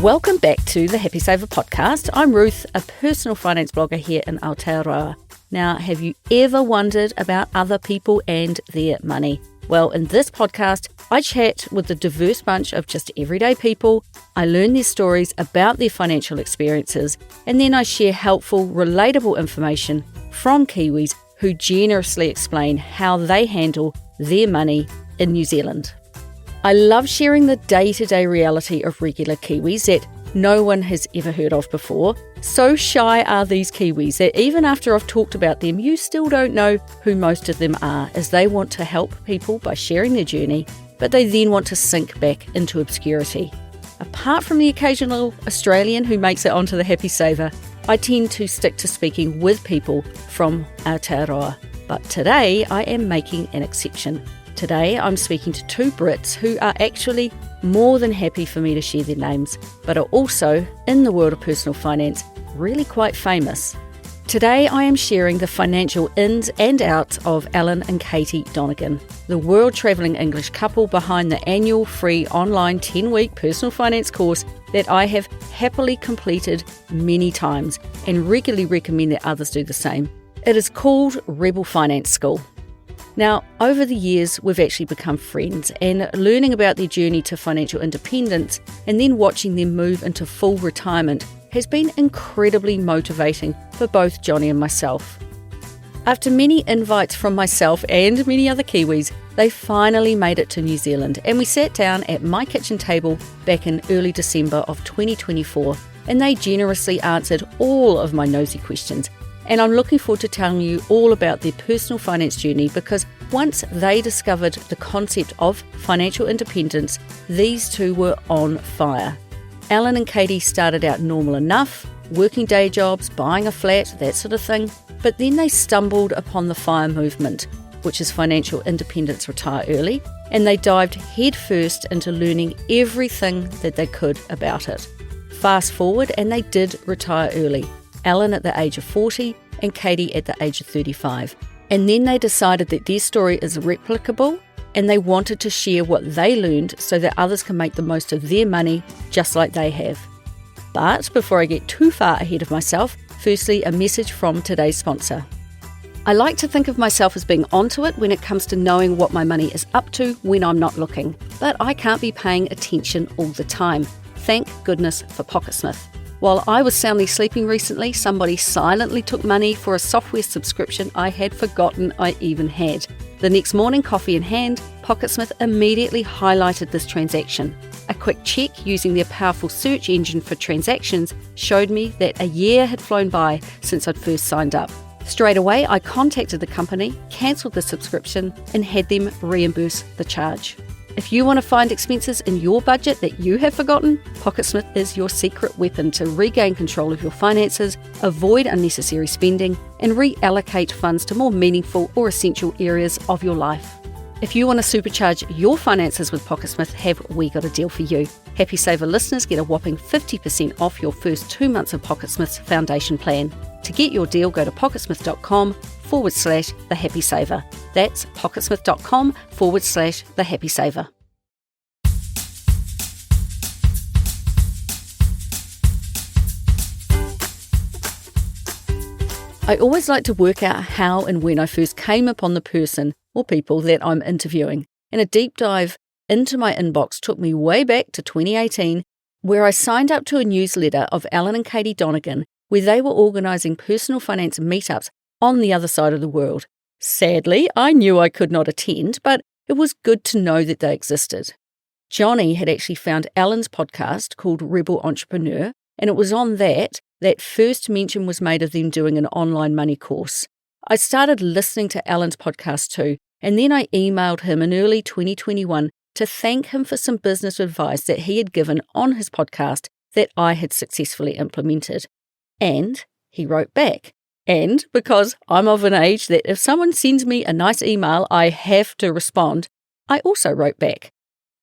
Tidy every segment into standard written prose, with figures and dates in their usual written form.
Welcome back to the Happy Saver podcast. I'm Ruth, a personal finance blogger here in Aotearoa. Now, have you ever wondered about other people and their money? Well, in this podcast, I chat with a diverse bunch of just everyday people. I learn their stories about their financial experiences, and then I share helpful, relatable information from Kiwis who generously explain how they handle their money in New Zealand. I love sharing the day-to-day reality of regular Kiwis that no one has ever heard of before. So shy are these Kiwis that even after I've talked about them, you still don't know who most of them are, as they want to help people by sharing their journey, but they then want to sink back into obscurity. Apart from the occasional Australian who makes it onto the Happy Saver, I tend to stick to speaking with people from Aotearoa. But today I am making an exception. Today I'm speaking to two Brits who are actually more than happy for me to share their names, but are also, in the world of personal finance, really quite famous. Today I am sharing the financial ins and outs of Alan and Katie Donegan, the world-travelling English couple behind the annual free online 10-week personal finance course that I have happily completed many times and regularly recommend that others do the same. It is called Rebel Finance School. Now, over the years, we've actually become friends, and learning about their journey to financial independence and then watching them move into full retirement has been incredibly motivating for both Jonny and myself. After many invites from myself and many other Kiwis, they finally made it to New Zealand, and we sat down at my kitchen table back in early December of 2024, and they generously answered all of my nosy questions. And I'm looking forward to telling you all about their personal finance journey, because once they discovered the concept of financial independence, these two were on fire. Alan and Katie started out normal enough, working day jobs, buying a flat, that sort of thing, but then they stumbled upon the FIRE movement, which is Financial Independence Retire Early, and they dived headfirst into learning everything that they could about it. Fast forward, and they did retire early. Alan at the age of 40 and Katie at the age of 35. And then they decided that their story is replicable and they wanted to share what they learned so that others can make the most of their money just like they have. But before I get too far ahead of myself, firstly, a message from today's sponsor. I like to think of myself as being onto it when it comes to knowing what my money is up to when I'm not looking, but I can't be paying attention all the time. Thank goodness for Pocketsmith. While I was soundly sleeping recently, somebody silently took money for a software subscription I had forgotten I even had. The next morning, coffee in hand, Pocketsmith immediately highlighted this transaction. A quick check using their powerful search engine for transactions showed me that a year had flown by since I'd first signed up. Straight away, I contacted the company, cancelled the subscription, and had them reimburse the charge. If you want to find expenses in your budget that you have forgotten, Pocketsmith is your secret weapon to regain control of your finances, avoid unnecessary spending, and reallocate funds to more meaningful or essential areas of your life. If you want to supercharge your finances with Pocketsmith, have we got a deal for you. Happy Saver listeners get a whopping 50% off your first 2 months of Pocketsmith's foundation plan. To get your deal, go to pocketsmith.com/The Happy Saver. That's pocketsmith.com/The Happy Saver. I always like to work out how and when I first came upon the person or people that I'm interviewing, and a deep dive into my inbox took me way back to 2018, where I signed up to a newsletter of Alan and Katie Donegan, where they were organising personal finance meetups on the other side of the world. Sadly, I knew I could not attend, but it was good to know that they existed. Jonny had actually found Alan's podcast called Rebel Entrepreneur, and it was on that first mention was made of them doing an online money course. I started listening to Alan's podcast too, and then I emailed him in early 2021 to thank him for some business advice that he had given on his podcast that I had successfully implemented. And he wrote back. And because I'm of an age that if someone sends me a nice email, I have to respond, I also wrote back.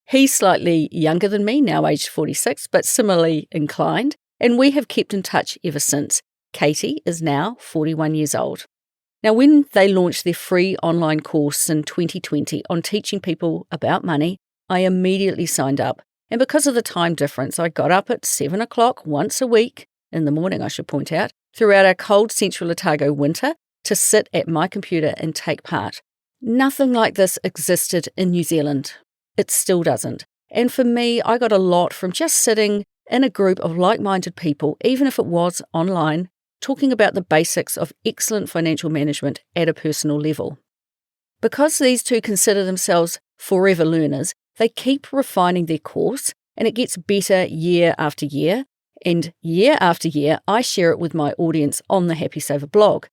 He's slightly younger than me, now aged 46, but similarly inclined, and we have kept in touch ever since. Katie is now 41 years old. Now, when they launched their free online course in 2020 on teaching people about money, I immediately signed up And because of the time difference, I got up at 7 o'clock once a week, in the morning I should point out, throughout our cold central Otago winter to sit at my computer and take part. Nothing like this existed in New Zealand. It still doesn't. And for me, I got a lot from just sitting in a group of like-minded people, even if it was online, talking about the basics of excellent financial management at a personal level. Because these two consider themselves forever learners, they keep refining their course, and it gets better year after year. And year after year, I share it with my audience on the Happy Saver blog,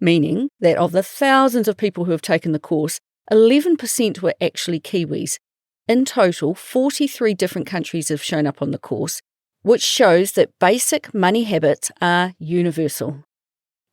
meaning that of the thousands of people who have taken the course, 11% were actually Kiwis. In total, 43 different countries have shown up on the course, which shows that basic money habits are universal.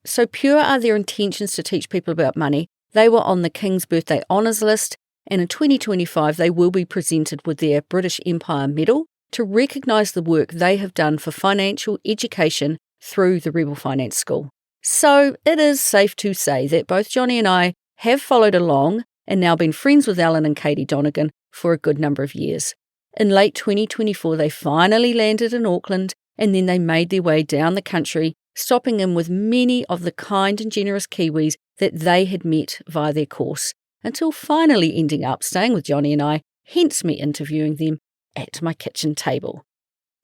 So pure are their intentions to teach people about money. They were on the King's Birthday Honours List, and in 2025 they will be presented with their British Empire Medal to recognise the work they have done for financial education through the Rebel Finance School. So it is safe to say that both Jonny and I have followed along and now been friends with Alan and Katie Donegan for a good number of years. In late 2024 they finally landed in Auckland, and then they made their way down the country, stopping in with many of the kind and generous Kiwis that they had met via their course, until finally ending up staying with Jonny and I, hence me interviewing them at my kitchen table.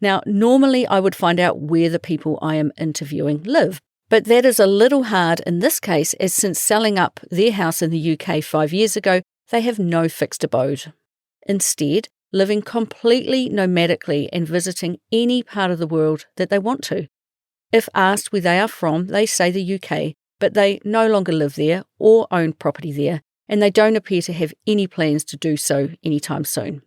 Now, normally I would find out where the people I am interviewing live, but that is a little hard in this case, as since selling up their house in the UK 5 years ago, they have no fixed abode. Instead, living completely nomadically and visiting any part of the world that they want to. If asked where they are from, they say the UK, but they no longer live there or own property there, and they don't appear to have any plans to do so anytime soon.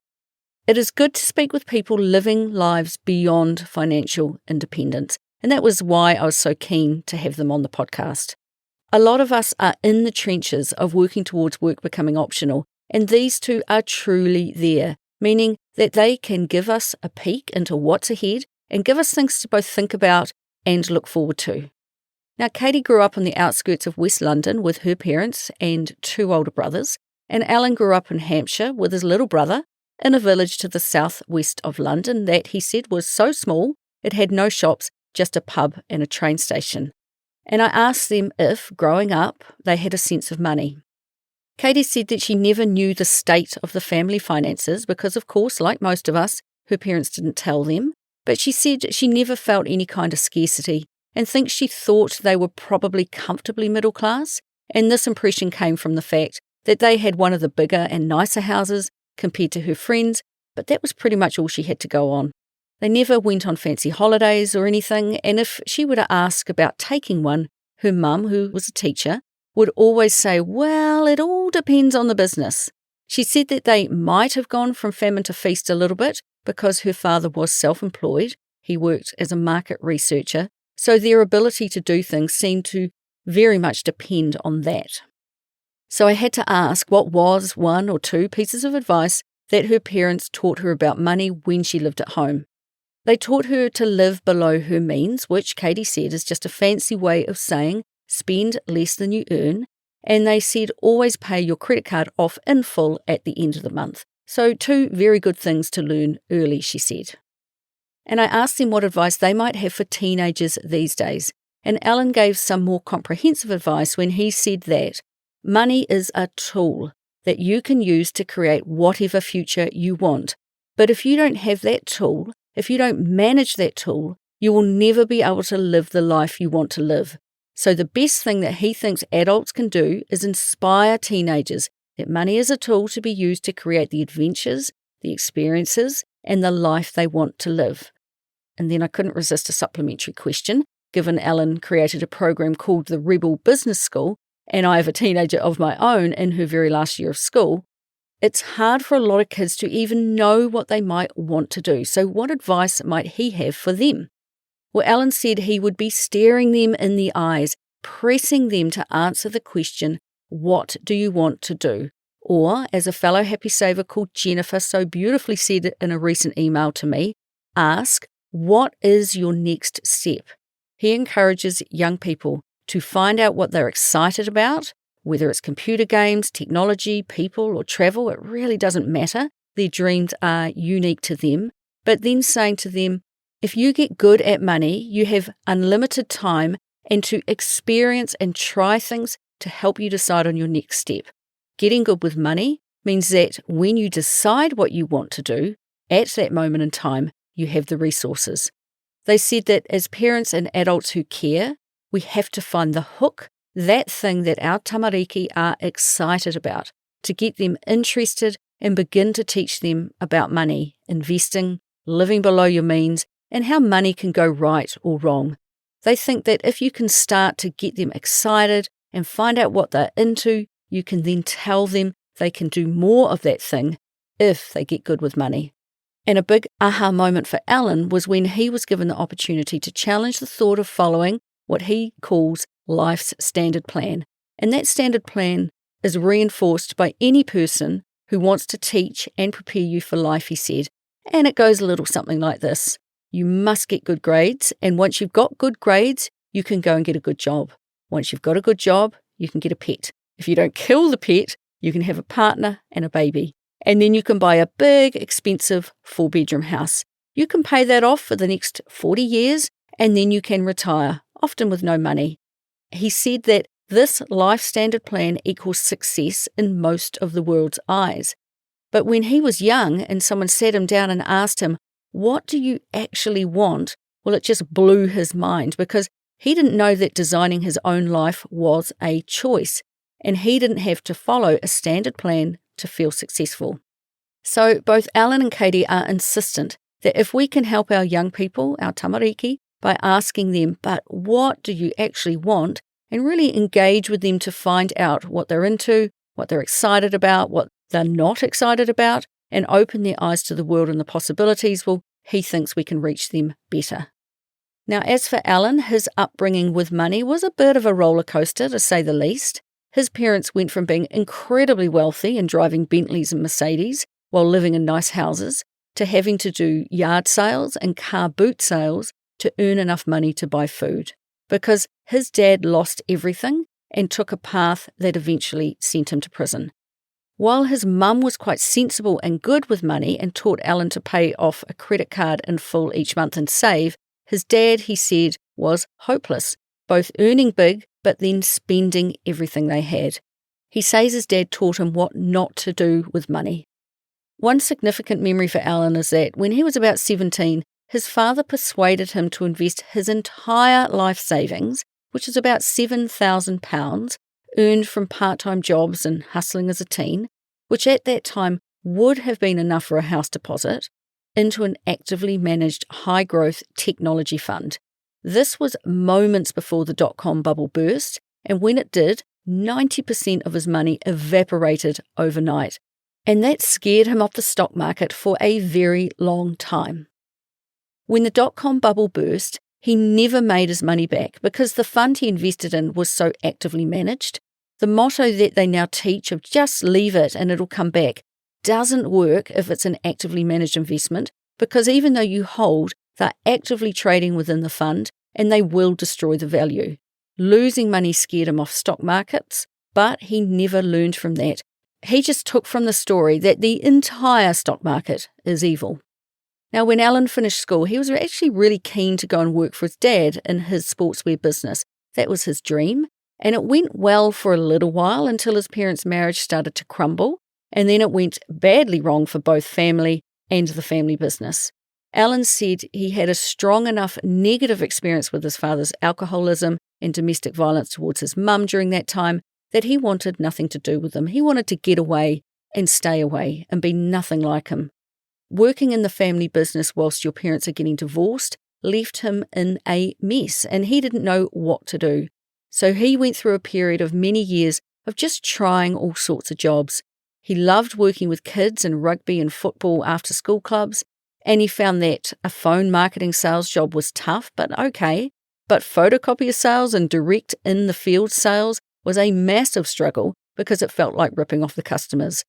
It is good to speak with people living lives beyond financial independence, and that was why I was so keen to have them on the podcast. A lot of us are in the trenches of working towards work becoming optional, and these two are truly there, meaning that they can give us a peek into what's ahead and give us things to both think about and look forward to. Now, Katie grew up on the outskirts of West London with her parents and 2 older brothers, and Alan grew up in Hampshire with his little brother in a village to the southwest of London that he said was so small it had no shops, just a pub and a train station. And I asked them if, growing up, they had a sense of money. Katie said that she never knew the state of the family finances because, of course, like most of us, her parents didn't tell them, but she said she never felt any kind of scarcity and thinks she thought they were probably comfortably middle class, and this impression came from the fact that they had one of the bigger and nicer houses compared to her friends, but that was pretty much all she had to go on. They never went on fancy holidays or anything, and if she were to ask about taking one, her mum, who was a teacher, would always say, well, it all depends on the business. She said that they might have gone from famine to feast a little bit because her father was self-employed. He worked as a market researcher, so their ability to do things seemed to very much depend on that. So I had to ask what was 1 or 2 pieces of advice that her parents taught her about money when she lived at home. They taught her to live below her means, which Katie said is just a fancy way of saying spend less than you earn, and they said always pay your credit card off in full at the end of the month. So 2 very good things to learn early, she said. And I asked them what advice they might have for teenagers these days, and Alan gave some more comprehensive advice when he said that money is a tool that you can use to create whatever future you want. But if you don't have that tool, if you don't manage that tool, you will never be able to live the life you want to live. So the best thing that he thinks adults can do is inspire teenagers that money is a tool to be used to create the adventures, the experiences, and the life they want to live. And then I couldn't resist a supplementary question, given Alan created a program called the Rebel Business School, and I have a teenager of my own in her very last year of school. It's hard for a lot of kids to even know what they might want to do. So what advice might he have for them? Well, Alan said he would be staring them in the eyes, pressing them to answer the question, what do you want to do? Or, as a fellow Happy Saver called Jennifer so beautifully said it in a recent email to me, ask, what is your next step? He encourages young people to find out what they're excited about, whether it's computer games, technology, people, or travel, it really doesn't matter. their dreams are unique to them, but then saying to them, if you get good at money, you have unlimited time and to experience and try things to help you decide on your next step. Getting good with money means that when you decide what you want to do, at that moment in time, you have the resources. They said that as parents and adults who care, we have to find the hook, that thing that our tamariki are excited about, to get them interested and begin to teach them about money, investing, living below your means, and how money can go right or wrong. They think that if you can start to get them excited and find out what they're into, you can then tell them they can do more of that thing if they get good with money. And a big aha moment for Alan was when he was given the opportunity to challenge the thought of following what he calls life's standard plan. And that standard plan is reinforced by any person who wants to teach and prepare you for life, he said. And it goes a little something like this. You must get good grades, and once you've got good grades, you can go and get a good job. Once you've got a good job, you can get a pet. If you don't kill the pet, you can have a partner and a baby. And then you can buy a big, expensive 4-bedroom house. You can pay that off for the next 40 years, and then you can retire, often with no money. He said that this life standard plan equals success in most of the world's eyes. But when he was young and someone sat him down and asked him, what do you actually want? Well, it just blew his mind because he didn't know that designing his own life was a choice, and he didn't have to follow a standard plan to feel successful. So both Alan and Katie are insistent that if we can help our young people, our tamariki, by asking them, but what do you actually want, and really engage with them to find out what they're into, what they're excited about, what they're not excited about, and open their eyes to the world and the possibilities, well, he thinks we can reach them better. Now, as for Alan, his upbringing with money was a bit of a roller coaster, to say the least. His parents went from being incredibly wealthy and driving Bentleys and Mercedes while living in nice houses to having to do yard sales and car boot sales to earn enough money to buy food, because his dad lost everything and took a path that eventually sent him to prison. While his mum was quite sensible and good with money and taught Alan to pay off a credit card in full each month and save, his dad, he said, was hopeless, both earning big but then spending everything they had. He says his dad taught him what not to do with money. One significant memory for Alan is that when he was about 17, his father persuaded him to invest his entire life savings, which is about £7,000, earned from part-time jobs and hustling as a teen, which at that time would have been enough for a house deposit, into an actively managed high-growth technology fund. This was moments before the dot-com bubble burst, and when it did, 90% of his money evaporated overnight, and that scared him off the stock market for a very long time. When the dot-com bubble burst, he never made his money back because the fund he invested in was so actively managed. The motto that they now teach of just leave it and it'll come back doesn't work if it's an actively managed investment, because even though you hold, they're actively trading within the fund and they will destroy the value. Losing money scared him off stock markets, but he never learned from that. He just took from the story that the entire stock market is evil. Now, when Alan finished school, he was actually really keen to go and work for his dad in his sportswear business. That was his dream, and it went well for a little while until his parents' marriage started to crumble, and then it went badly wrong for both family and the family business. Alan said he had a strong enough negative experience with his father's alcoholism and domestic violence towards his mum during that time that he wanted nothing to do with them. He wanted to get away and stay away and be nothing like him. Working in the family business whilst your parents are getting divorced left him in a mess, and he didn't know what to do. So he went through a period of many years of just trying all sorts of jobs. He loved working with kids in rugby and football after school clubs, and he found that a phone marketing sales job was tough, but okay. But photocopier sales and direct in the field sales was a massive struggle because it felt like ripping off the customers.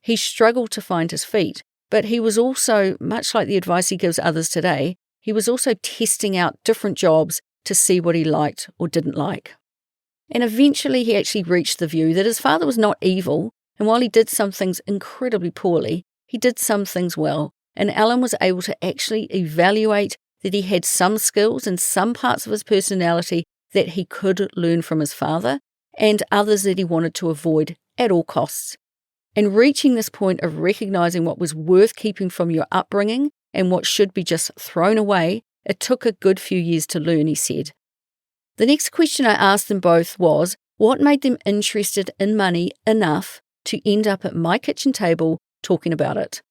He struggled to find his feet, but he was also, much like the advice he gives others today, he was also testing out different jobs to see what he liked or didn't like. And eventually he actually reached the view that his father was not evil, and while he did some things incredibly poorly, he he did some things well, and Alan was able to actually evaluate that he had some skills and some parts of his personality that he could learn from his father, and others that he wanted to avoid at all costs. And reaching this point of recognizing what was worth keeping from your upbringing and what should be just thrown away, it took a good few years to learn, he said. The next question I asked them both was, what made them interested in money enough to end up at my kitchen table talking about it?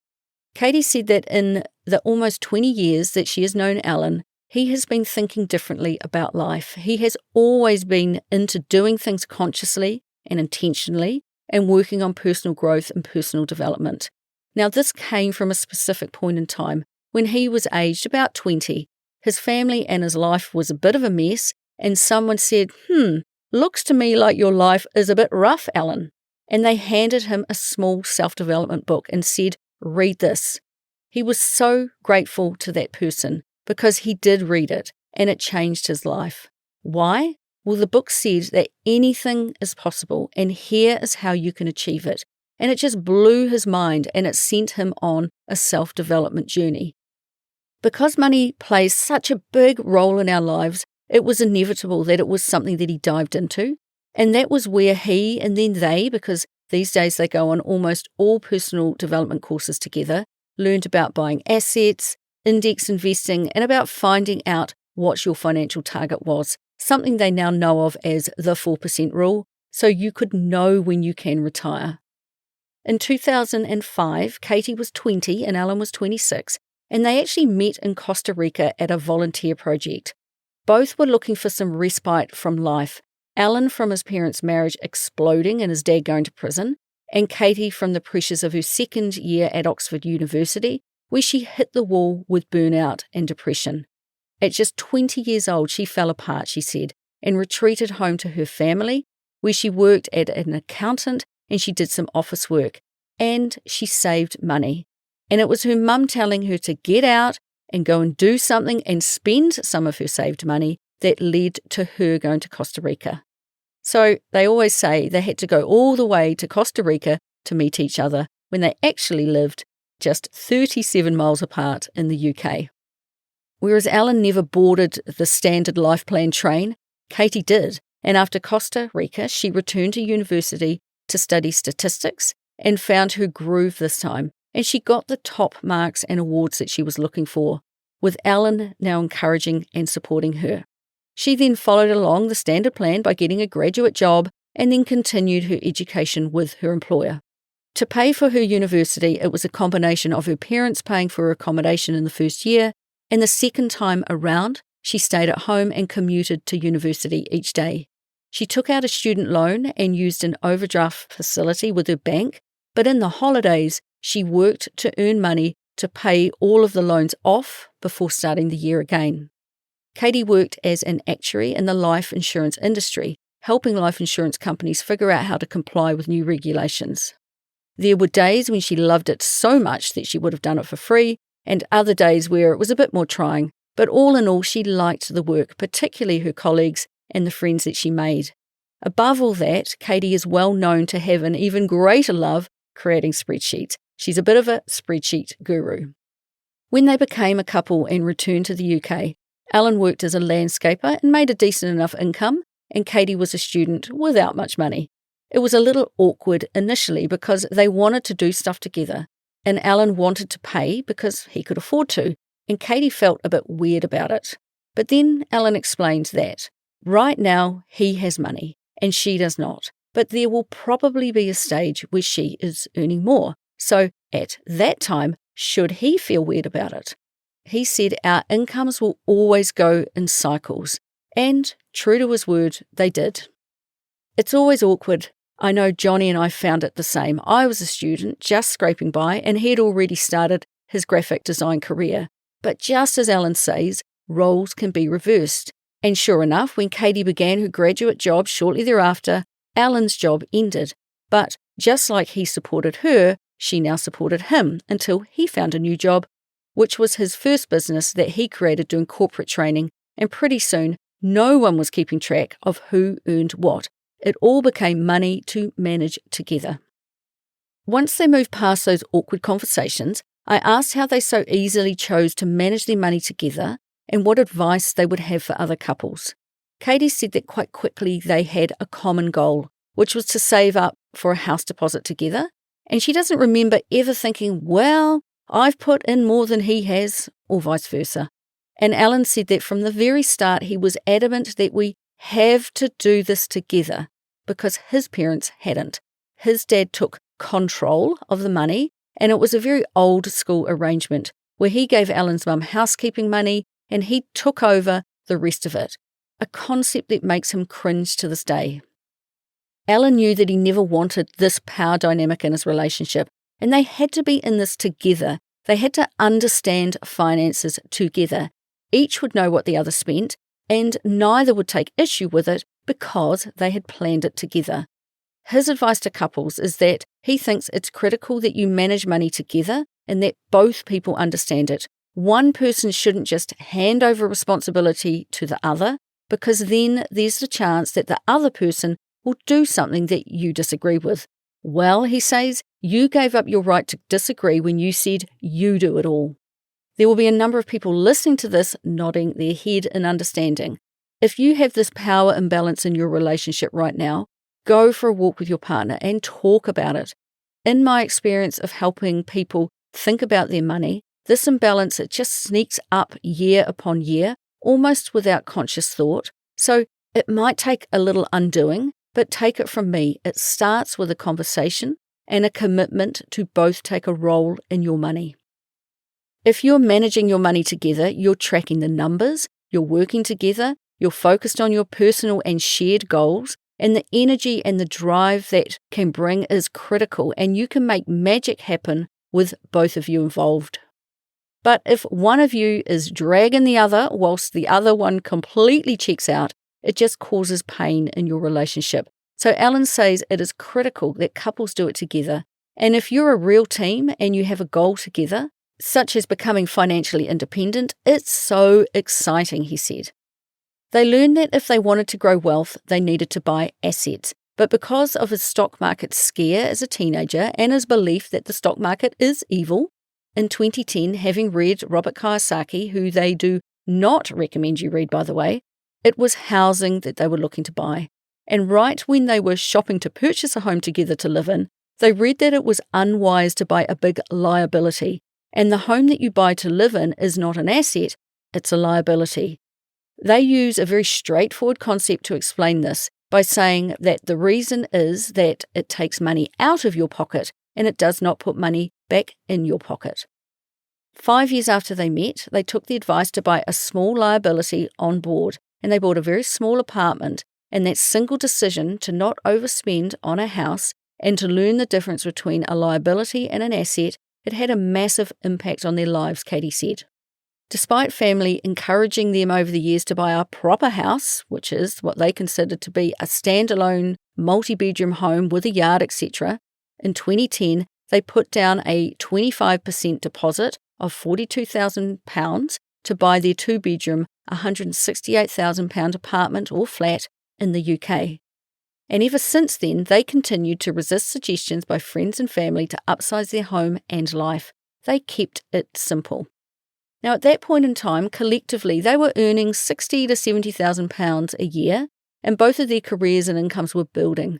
Katie said that in the almost 20 years that she has known Alan, he has been thinking differently about life. He has always been into doing things consciously and intentionally and working on personal growth and personal development. Now, this came from a specific point in time when he was aged about 20. His family and his life was a bit of a mess, and someone said, looks to me like your life is a bit rough, Alan. And they handed him a small self-development book and said, read this. He was so grateful to that person because he did read it and it changed his life. Why? Well, the book said that anything is possible and here is how you can achieve it. And it just blew his mind and it sent him on a self-development journey. Because money plays such a big role in our lives, it was inevitable that it was something that he dived into. And that was where he and then they, because these days they go on almost all personal development courses together, learned about buying assets, index investing, and about finding out what your financial target was, something they now know of as the 4% rule, so you could know when you can retire. In 2005, Katie was 20 and Alan was 26, and they actually met in Costa Rica at a volunteer project. Both were looking for some respite from life, Alan from his parents' marriage exploding and his dad going to prison, and Katie from the pressures of her second year at Oxford University, where she hit the wall with burnout and depression. At just 20 years old, she fell apart, she said, and retreated home to her family, where she worked as an accountant and she did some office work, and she saved money. And it was her mum telling her to get out and go and do something and spend some of her saved money that led to her going to Costa Rica. So they always say they had to go all the way to Costa Rica to meet each other when they actually lived just 37 miles apart in the UK. Whereas Alan never boarded the standard life plan train, Katie did, and after Costa Rica, she returned to university to study statistics and found her groove this time, and she got the top marks and awards that she was looking for, with Alan now encouraging and supporting her. She then followed along the standard plan by getting a graduate job and then continued her education with her employer. To pay for her university, it was a combination of her parents paying for her accommodation in the first year, and the second time around, she stayed at home and commuted to university each day. She took out a student loan and used an overdraft facility with her bank, but in the holidays, she worked to earn money to pay all of the loans off before starting the year again. Katie worked as an actuary in the life insurance industry, helping life insurance companies figure out how to comply with new regulations. There were days when she loved it so much that she would have done it for free, and other days where it was a bit more trying, but all in all she liked the work, particularly her colleagues and the friends that she made. Above all that, Katie is well known to have an even greater love creating spreadsheets. She's a bit of a spreadsheet guru. When they became a couple and returned to the UK, Alan worked as a landscaper and made a decent enough income, and Katie was a student without much money. It was a little awkward initially because they wanted to do stuff together, and Alan wanted to pay because he could afford to, and Katie felt a bit weird about it. But then Alan explained that right now he has money and she does not, but there will probably be a stage where she is earning more. So at that time, should he feel weird about it? He said our incomes will always go in cycles, and true to his word, they did. It's always awkward. I know Jonny and I found it the same. I was a student, just scraping by, and he had already started his graphic design career. But just as Alan says, roles can be reversed. And sure enough, when Katie began her graduate job shortly thereafter, Alan's job ended. But just like he supported her, she now supported him until he found a new job, which was his first business that he created doing corporate training. And pretty soon, no one was keeping track of who earned what. It all became money to manage together. Once they moved past those awkward conversations, I asked how they so easily chose to manage their money together and what advice they would have for other couples. Katie said that quite quickly they had a common goal, which was to save up for a house deposit together, and she doesn't remember ever thinking, well, I've put in more than he has, or vice versa. And Alan said that from the very start he was adamant that we have to do this together because his parents hadn't. His dad took control of the money, and it was a very old school arrangement where he gave Alan's mum housekeeping money and he took over the rest of it, a concept that makes him cringe to this day. Alan knew that he never wanted this power dynamic in his relationship, and they had to be in this together. They had to understand finances together. Each would know what the other spent, and neither would take issue with it because they had planned it together. His advice to couples is that he thinks it's critical that you manage money together and that both people understand it. One person shouldn't just hand over responsibility to the other, because then there's the chance that the other person will do something that you disagree with. Well, he says, you gave up your right to disagree when you said you do it all. There will be a number of people listening to this nodding their head in understanding. If you have this power imbalance in your relationship right now, go for a walk with your partner and talk about it. In my experience of helping people think about their money, this imbalance, it just sneaks up year upon year, almost without conscious thought. So it might take a little undoing, but take it from me, it starts with a conversation and a commitment to both take a role in your money. If you're managing your money together, you're tracking the numbers, you're working together, you're focused on your personal and shared goals, and the energy and the drive that can bring is critical, and you can make magic happen with both of you involved. But if one of you is dragging the other whilst the other one completely checks out, it just causes pain in your relationship. So Alan says it is critical that couples do it together. And if you're a real team and you have a goal together, such as becoming financially independent, it's so exciting, he said. They learned that if they wanted to grow wealth, they needed to buy assets. But because of his stock market scare as a teenager and his belief that the stock market is evil, in 2010, having read Robert Kiyosaki, who they do not recommend you read, by the way, it was housing that they were looking to buy. And right when they were shopping to purchase a home together to live in, they read that it was unwise to buy a big liability. And the home that you buy to live in is not an asset, it's a liability. They use a very straightforward concept to explain this by saying that the reason is that it takes money out of your pocket and it does not put money back in your pocket. 5 years after they met, they took the advice to buy a small liability on board, and they bought a very small apartment, and that single decision to not overspend on a house and to learn the difference between a liability and an asset, it had a massive impact on their lives, Katie said. Despite family encouraging them over the years to buy a proper house, which is what they considered to be a standalone multi-bedroom home with a yard, etc., in 2010 they put down a 25% deposit of £42,000 to buy their two-bedroom, £168,000 apartment or flat in the UK. And ever since then, they continued to resist suggestions by friends and family to upsize their home and life. They kept it simple. Now, at that point in time, collectively, they were earning £60,000 to £70,000 a year, and both of their careers and incomes were building.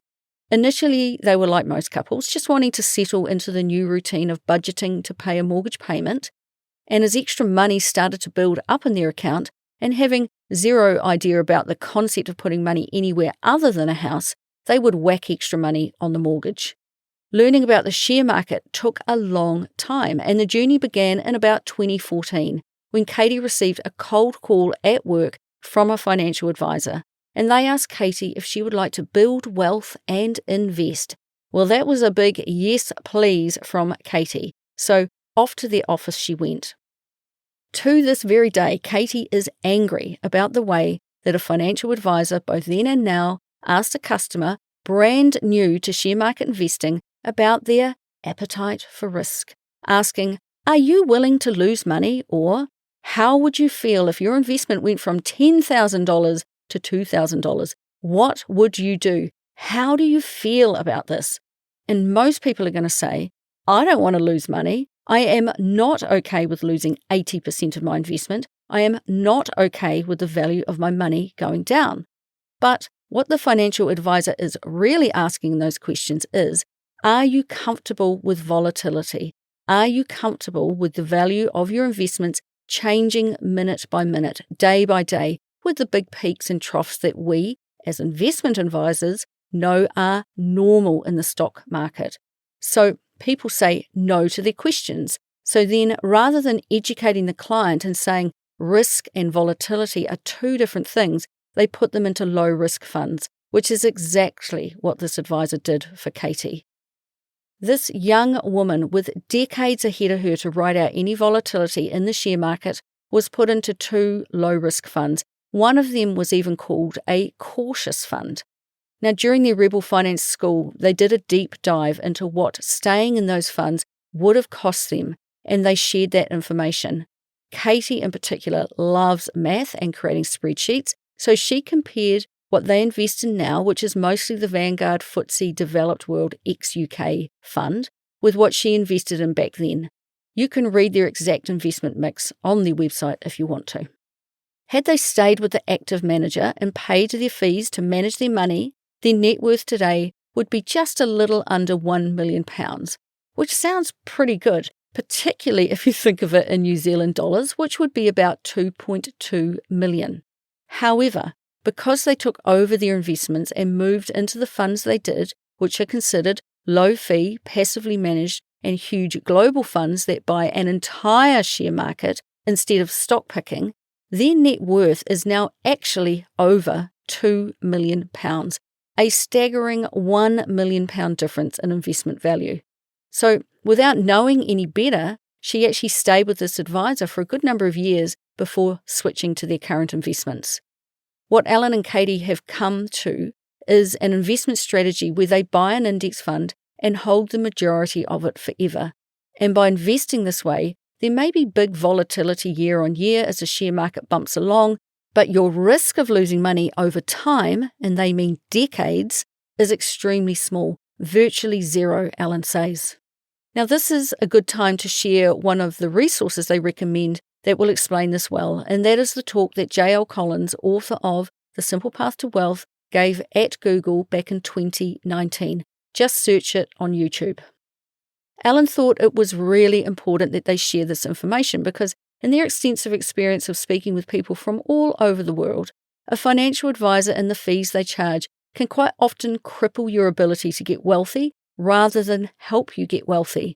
Initially, they were like most couples, just wanting to settle into the new routine of budgeting to pay a mortgage payment, and as extra money started to build up in their account, and having zero idea about the concept of putting money anywhere other than a house, they would whack extra money on the mortgage. Learning about the share market took a long time, and the journey began in about 2014, when Katie received a cold call at work from a financial advisor, and they asked Katie if she would like to build wealth and invest. Well, that was a big yes, please from Katie, so off to their office she went. To this very day, Katie is angry about the way that a financial advisor, both then and now, asked a customer, brand new to share market investing, about their appetite for risk, asking, are you willing to lose money? Or, how would you feel if your investment went from $10,000 to $2,000? What would you do? How do you feel about this? And most people are going to say, I don't want to lose money. I am not okay with losing 80% of my investment. I am not okay with the value of my money going down. But what the financial advisor is really asking in those questions is, are you comfortable with volatility? Are you comfortable with the value of your investments changing minute by minute, day by day, with the big peaks and troughs that we, as investment advisors, know are normal in the stock market? So people say no to their questions. So then, rather than educating the client and saying risk and volatility are two different things, they put them into low-risk funds, which is exactly what this advisor did for Katie. This young woman, with decades ahead of her to ride out any volatility in the share market, was put into two low-risk funds. One of them was even called a cautious fund. Now, during their Rebel Finance School, they did a deep dive into what staying in those funds would have cost them, and they shared that information. Katie, in particular, loves math and creating spreadsheets, so she compared what they invest in now, which is mostly the Vanguard FTSE Developed World ex-UK fund, with what she invested in back then. You can read their exact investment mix on their website if you want to. Had they stayed with the active manager and paid their fees to manage their money, their net worth today would be just a little under £1 million, which sounds pretty good, particularly if you think of it in New Zealand dollars, which would be about 2.2 million. However, because they took over their investments and moved into the funds they did, which are considered low-fee, passively managed, and huge global funds that buy an entire share market instead of stock picking, their net worth is now actually over £2 million, a staggering £1 million difference in investment value. So, without knowing any better, she actually stayed with this advisor for a good number of years before switching to their current investments. What Alan and Katie have come to is an investment strategy where they buy an index fund and hold the majority of it forever. And by investing this way, there may be big volatility year on year as the share market bumps along, but your risk of losing money over time, and they mean decades, is extremely small, virtually zero, Alan says. Now, this is a good time to share one of the resources they recommend that will explain this well, and that is the talk that J.L. Collins, author of The Simple Path to Wealth, gave at Google back in 2019. Just search it on YouTube. Alan thought it was really important that they share this information because in their extensive experience of speaking with people from all over the world, a financial advisor and the fees they charge can quite often cripple your ability to get wealthy rather than help you get wealthy.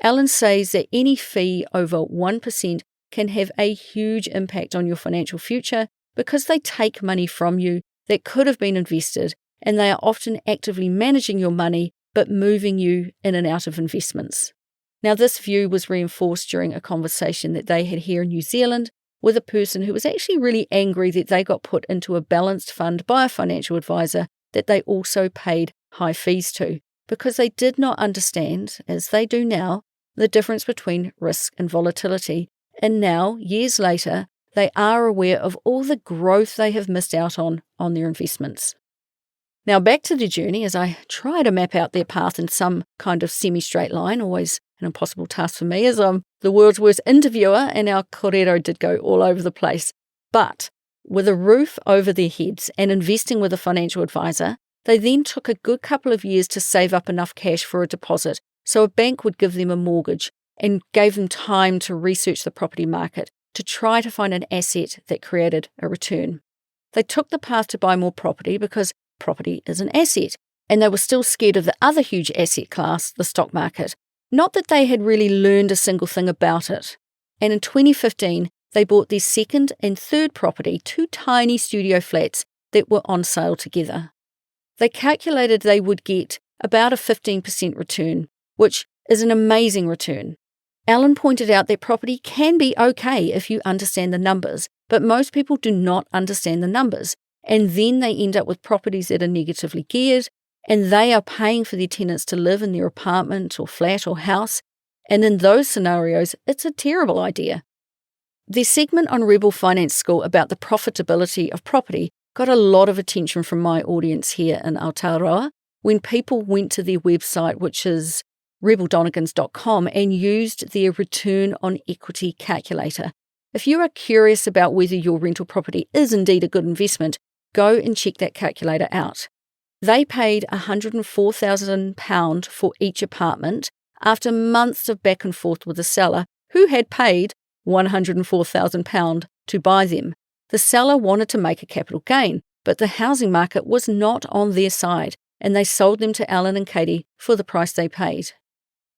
Alan says that any fee over 1% can have a huge impact on your financial future because they take money from you that could have been invested, and they are often actively managing your money but moving you in and out of investments. Now, this view was reinforced during a conversation that they had here in New Zealand with a person who was actually really angry that they got put into a balanced fund by a financial advisor that they also paid high fees to, because they did not understand, as they do now, the difference between risk and volatility. And now, years later, they are aware of all the growth they have missed out on their investments. Now back to their journey as I try to map out their path in some kind of semi-straight line, always an impossible task for me as I'm the world's worst interviewer and our kōrero did go all over the place. But with a roof over their heads and investing with a financial advisor, they then took a good couple of years to save up enough cash for a deposit so a bank would give them a mortgage and gave them time to research the property market to try to find an asset that created a return. They took the path to buy more property because property is an asset, and they were still scared of the other huge asset class, the stock market. Not that they had really learned a single thing about it. And in 2015, they bought their second and third property, 2 tiny studio flats that were on sale together. They calculated they would get about a 15% return, which is an amazing return. Alan pointed out that property can be okay if you understand the numbers, but most people do not understand the numbers, and then they end up with properties that are negatively geared, and they are paying for their tenants to live in their apartment or flat or house, and in those scenarios, it's a terrible idea. Their segment on Rebel Finance School about the profitability of property got a lot of attention from my audience here in Aotearoa, when people went to their website, which is rebeldonegan's.com, and used their return on equity calculator. If you are curious about whether your rental property is indeed a good investment, go and check that calculator out. They paid £104,000 for each apartment after months of back and forth with the seller, who had paid £104,000 to buy them. The seller wanted to make a capital gain, but the housing market was not on their side, and they sold them to Alan and Katie for the price they paid.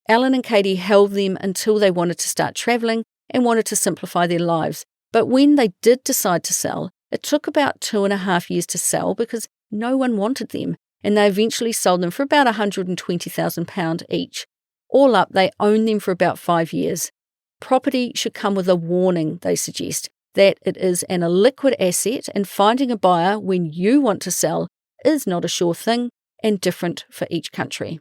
Alan and Katie held them until they wanted to start travelling and wanted to simplify their lives. But when they did decide to sell, it took about 2.5 years to sell because no one wanted them, and they eventually sold them for about £120,000 each. All up, they owned them for about 5 years. Property should come with a warning, they suggest, that it is an illiquid asset, and finding a buyer when you want to sell is not a sure thing and different for each country.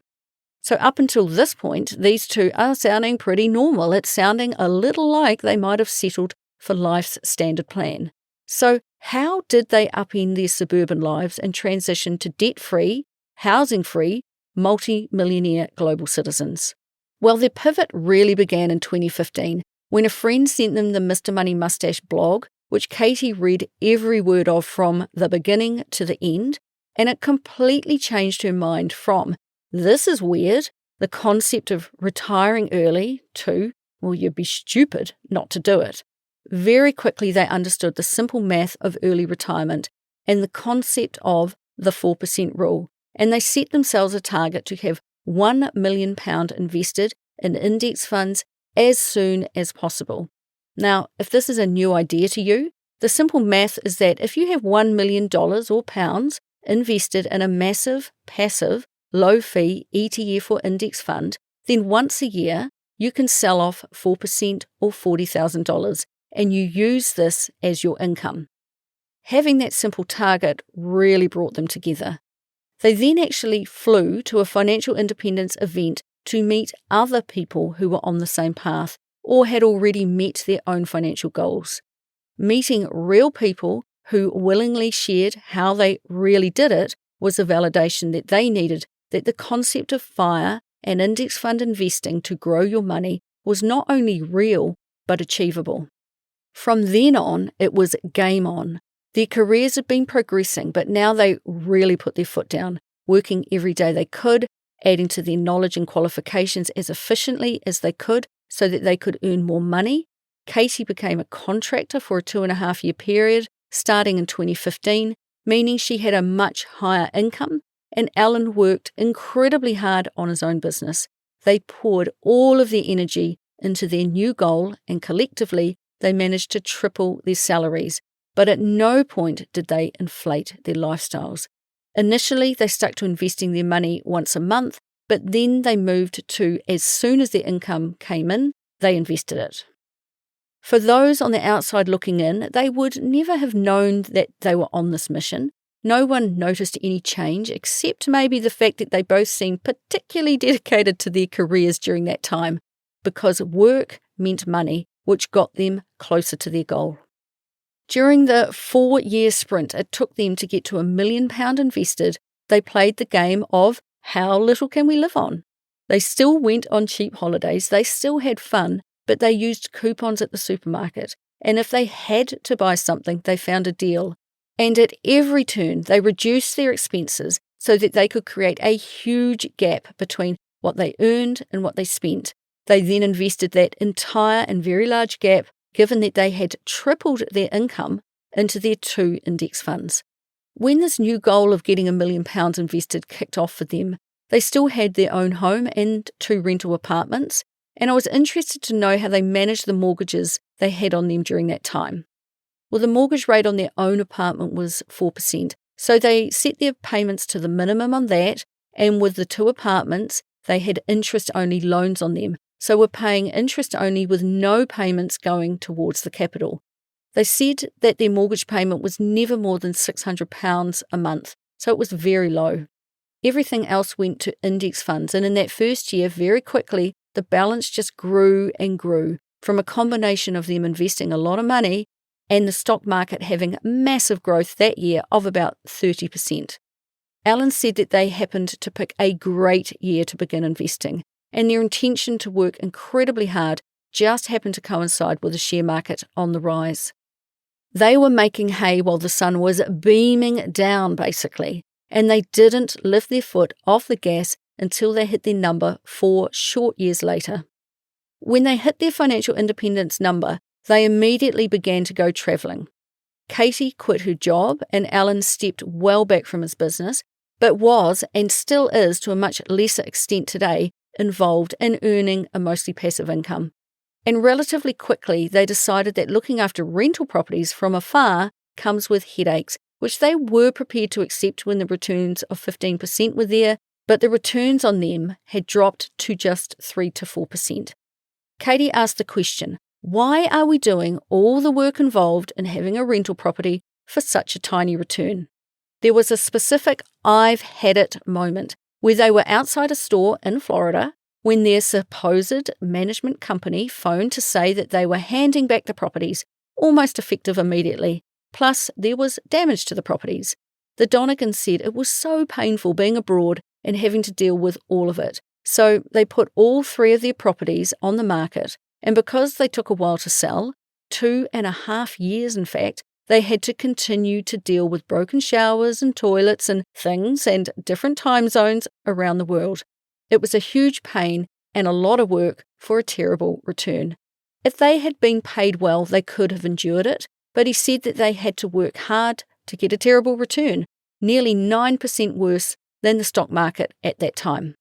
So up until this point, these two are sounding pretty normal. It's sounding a little like they might have settled for life's standard plan. So how did they upend their suburban lives and transition to debt-free, housing-free, multi-millionaire global citizens? Well, their pivot really began in 2015 when a friend sent them the Mr. Money Mustache blog, which Katie read every word of from the beginning to the end, and it completely changed her mind from, this is weird, the concept of retiring early, to, well, you'd be stupid not to do it. Very quickly they understood the simple math of early retirement and the concept of the 4% rule, and they set themselves a target to have £1 million invested in index funds as soon as possible. Now, if this is a new idea to you, the simple math is that if you have $1 million or pounds invested in a massive, passive, low-fee ETF or index fund, then once a year you can sell off 4% or $40,000, and you use this as your income. Having that simple target really brought them together. They then actually flew to a financial independence event to meet other people who were on the same path or had already met their own financial goals. Meeting real people who willingly shared how they really did it was a validation that they needed, that the concept of FIRE and index fund investing to grow your money was not only real but achievable. From then on, it was game on. Their careers had been progressing, but now they really put their foot down, working every day they could, adding to their knowledge and qualifications as efficiently as they could so that they could earn more money. Katie became a contractor for a 2.5 year period, starting in 2015, meaning she had a much higher income, and Alan worked incredibly hard on his own business. They poured all of their energy into their new goal, and collectively they managed to triple their salaries, but at no point did they inflate their lifestyles. Initially, they stuck to investing their money once a month, but then they moved to, as soon as their income came in, they invested it. For those on the outside looking in, they would never have known that they were on this mission. No one noticed any change, except maybe the fact that they both seemed particularly dedicated to their careers during that time, because work meant money, which got them closer to their goal. During the 4-year sprint it took them to get to £1 million invested, they played the game of how little can we live on? They still went on cheap holidays, they still had fun, but they used coupons at the supermarket, and if they had to buy something, they found a deal. And at every turn, they reduced their expenses so that they could create a huge gap between what they earned and what they spent. They then invested that entire and very large gap, given that they had tripled their income, into their 2 index funds. When this new goal of getting £1 million invested kicked off for them, they still had their own home and 2 rental apartments, and I was interested to know how they managed the mortgages they had on them during that time. Well, the mortgage rate on their own apartment was 4%, so they set their payments to the minimum on that, and with the 2 apartments, they had interest-only loans on them, so were paying interest only with no payments going towards the capital. They said that their mortgage payment was never more than £600 a month, so it was very low. Everything else went to index funds, and in that first year, very quickly, the balance just grew and grew from a combination of them investing a lot of money and the stock market having massive growth that year of about 30%. Alan said that they happened to pick a great year to begin investing, and their intention to work incredibly hard just happened to coincide with the share market on the rise. They were making hay while the sun was beaming down, basically, and they didn't lift their foot off the gas until they hit their number 4 short years later. When they hit their financial independence number, they immediately began to go travelling. Katie quit her job and Alan stepped well back from his business, but was, and still is to a much lesser extent today, involved in earning a mostly passive income. And relatively quickly, they decided that looking after rental properties from afar comes with headaches, which they were prepared to accept when the returns of 15% were there, but the returns on them had dropped to just 3 to 4%. Katie asked the question, why are we doing all the work involved in having a rental property for such a tiny return? There was a specific I've had it moment where they were outside a store in Florida when their supposed management company phoned to say that they were handing back the properties, almost effective immediately, plus there was damage to the properties. The Donegans said it was so painful being abroad and having to deal with all of it, so they put all 3 of their properties on the market, and because they took a while to sell, 2.5 years in fact, they had to continue to deal with broken showers and toilets and things and different time zones around the world. It was a huge pain and a lot of work for a terrible return. If they had been paid well, they could have endured it, but he said that they had to work hard to get a terrible return, nearly 9% worse than the stock market at that time.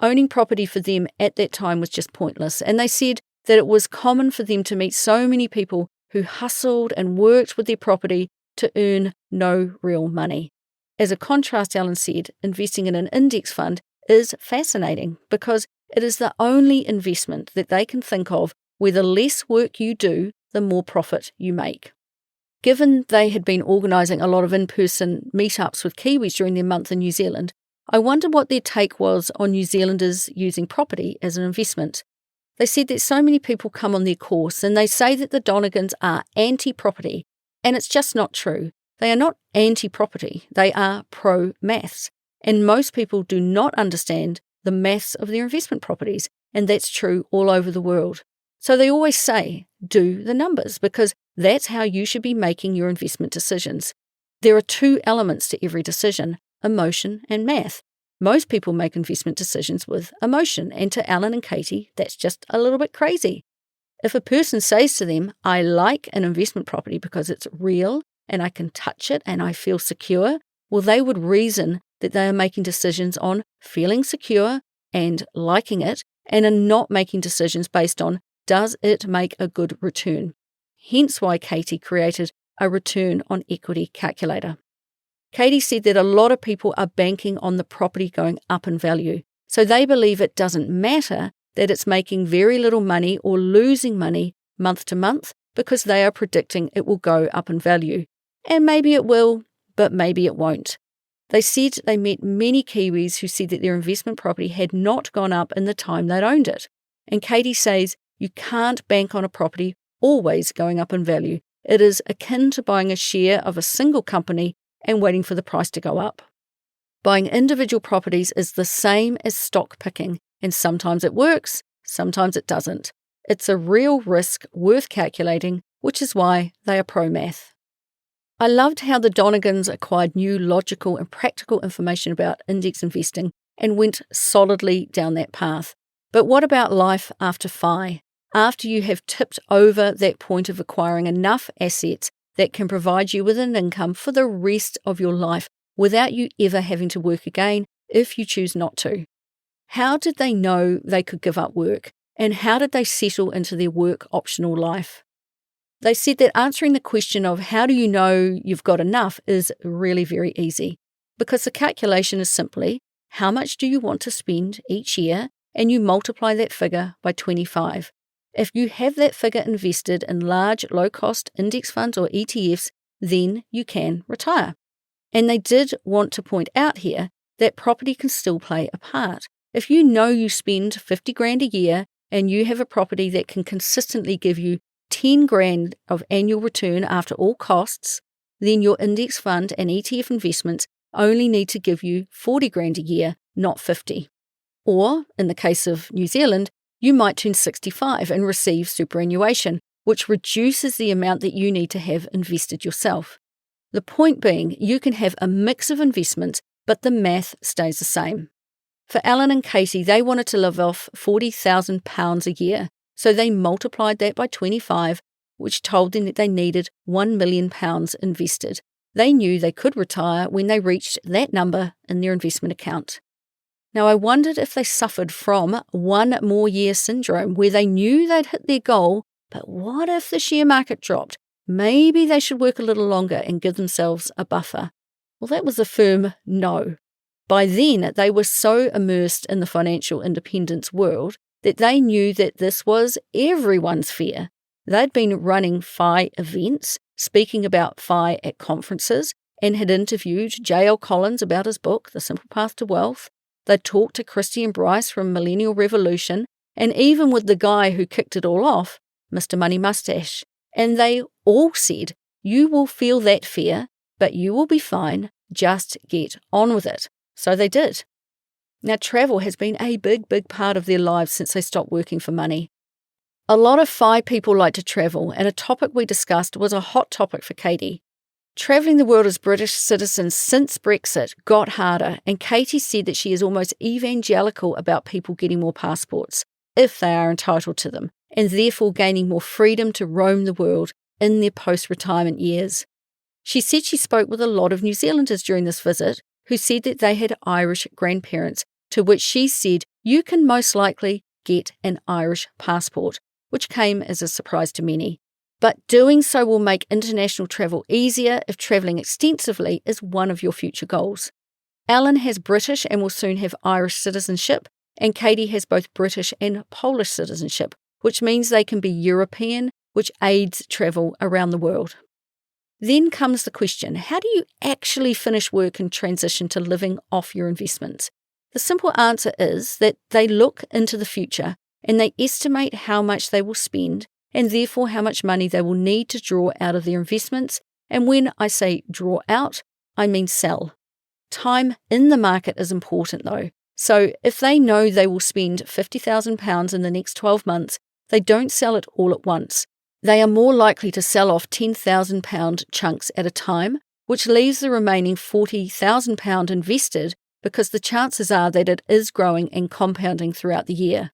Owning property for them at that time was just pointless, and they said that it was common for them to meet so many people who hustled and worked with their property to earn no real money. As a contrast, Alan said, investing in an index fund is fascinating because it is the only investment that they can think of where the less work you do, the more profit you make. Given they had been organising a lot of in-person meetups with Kiwis during their month in New Zealand, I wondered what their take was on New Zealanders using property as an investment. They said that so many people come on their course and they say that the Donegans are anti-property, and it's just not true. They are not anti-property, they are pro-maths, and most people do not understand the maths of their investment properties, and that's true all over the world. So they always say, do the numbers, because that's how you should be making your investment decisions. There are 2 elements to every decision, emotion and math. Most people make investment decisions with emotion, and to Alan and Katie, that's just a little bit crazy. If a person says to them, I like an investment property because it's real and I can touch it and I feel secure, well, they would reason that they are making decisions on feeling secure and liking it and are not making decisions based on does it make a good return. Hence why Katie created a return on equity calculator. Katie said that a lot of people are banking on the property going up in value, so they believe it doesn't matter that it's making very little money or losing money month to month because they are predicting it will go up in value. And maybe it will, but maybe it won't. They said they met many Kiwis who said that their investment property had not gone up in the time they'd owned it. And Katie says you can't bank on a property always going up in value. It is akin to buying a share of a single company and waiting for the price to go up. Buying individual properties is the same as stock picking, and sometimes it works, sometimes it doesn't. It's a real risk worth calculating, which is why they are pro-math. I loved how the Donegans acquired new logical and practical information about index investing and went solidly down that path. But what about life after FI? After you have tipped over that point of acquiring enough assets that can provide you with an income for the rest of your life without you ever having to work again if you choose not to. How did they know they could give up work, and how did they settle into their work optional life? They said that answering the question of how do you know you've got enough is really very easy, because the calculation is simply how much do you want to spend each year, and you multiply that figure by 25. If you have that figure invested in large, low-cost index funds or ETFs, then you can retire. And they did want to point out here that property can still play a part. If you know you spend 50 grand a year and you have a property that can consistently give you 10 grand of annual return after all costs, then your index fund and ETF investments only need to give you 40 grand a year, not 50. Or, in the case of New Zealand, you might turn 65 and receive superannuation, which reduces the amount that you need to have invested yourself. The point being, you can have a mix of investments, but the math stays the same. For Alan and Katie, they wanted to live off £40,000 a year, so they multiplied that by 25, which told them that they needed £1 million invested. They knew they could retire when they reached that number in their investment account. Now, I wondered if they suffered from one more year syndrome, where they knew they'd hit their goal, but what if the share market dropped? Maybe they should work a little longer and give themselves a buffer. Well, that was a firm no. By then, they were so immersed in the financial independence world that they knew that this was everyone's fear. They'd been running FI events, speaking about FI at conferences, and had interviewed J.L. Collins about his book, The Simple Path to Wealth. They'd talked to Christie and Bryce from Millennial Revolution, and even with the guy who kicked it all off, Mr. Money Mustache. And they all said, you will feel that fear, but you will be fine, just get on with it. So they did. Now, travel has been a big part of their lives since they stopped working for money. A lot of FI people like to travel, and a topic we discussed was a hot topic for Katie. Travelling the world as British citizens since Brexit got harder, and Katie said that she is almost evangelical about people getting more passports, if they are entitled to them, and therefore gaining more freedom to roam the world in their post-retirement years. She said she spoke with a lot of New Zealanders during this visit who said that they had Irish grandparents, to which she said, you can most likely get an Irish passport, which came as a surprise to many. But doing so will make international travel easier if travelling extensively is one of your future goals. Alan has British and will soon have Irish citizenship, and Katie has both British and Polish citizenship, which means they can be European, which aids travel around the world. Then comes the question, how do you actually finish work and transition to living off your investments? The simple answer is that they look into the future and they estimate how much they will spend and therefore how much money they will need to draw out of their investments. And when I say draw out, I mean sell. Time in the market is important though. So if they know they will spend £50,000 in the next 12 months, they don't sell it all at once. They are more likely to sell off £10,000 chunks at a time, which leaves the remaining £40,000 invested because the chances are that it is growing and compounding throughout the year.